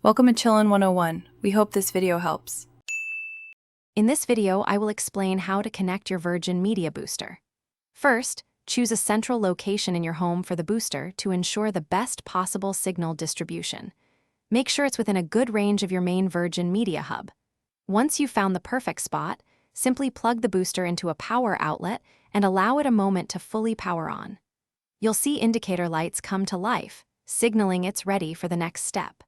Welcome to Chillin' 101. We hope this video helps. In this video, I will explain how to connect your Virgin Media booster. First, choose a central location in your home for the booster to ensure the best possible signal distribution. Make sure it's within a good range of your main Virgin Media hub. Once you've found the perfect spot, simply plug the booster into a power outlet and allow it a moment to fully power on. You'll see indicator lights come to life, signaling it's ready for the next step.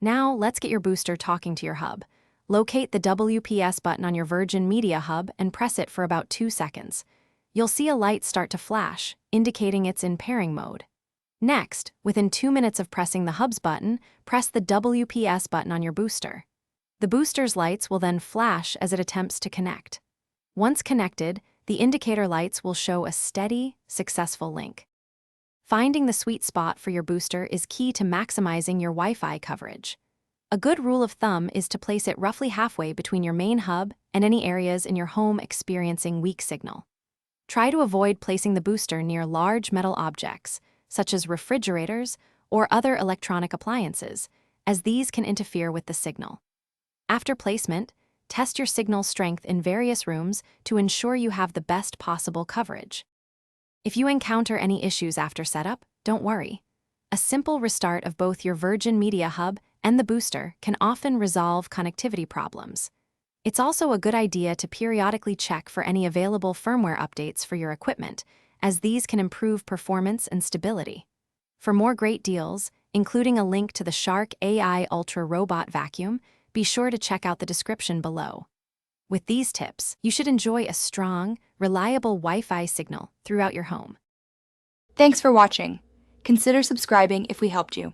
Now, let's get your booster talking to your hub. Locate the WPS button on your Virgin Media hub and press it for about 2 seconds. You'll see a light start to flash, indicating it's in pairing mode. Next, within 2 minutes of pressing the hub's button, press the WPS button on your booster. The booster's lights will then flash as it attempts to connect. Once connected, the indicator lights will show a steady, successful link. Finding the sweet spot for your booster is key to maximizing your Wi-Fi coverage. A good rule of thumb is to place it roughly halfway between your main hub and any areas in your home experiencing weak signal. Try to avoid placing the booster near large metal objects, such as refrigerators or other electronic appliances, as these can interfere with the signal. After placement, test your signal strength in various rooms to ensure you have the best possible coverage. If you encounter any issues after setup, don't worry. A simple restart of both your Virgin Media hub and the booster can often resolve connectivity problems. It's also a good idea to periodically check for any available firmware updates for your equipment, as these can improve performance and stability. For more great deals, including a link to the Shark AI Ultra Robot Vacuum, be sure to check out the description below. With these tips, you should enjoy a strong, reliable Wi-Fi signal throughout your home. Thanks for watching. Consider subscribing if we helped you.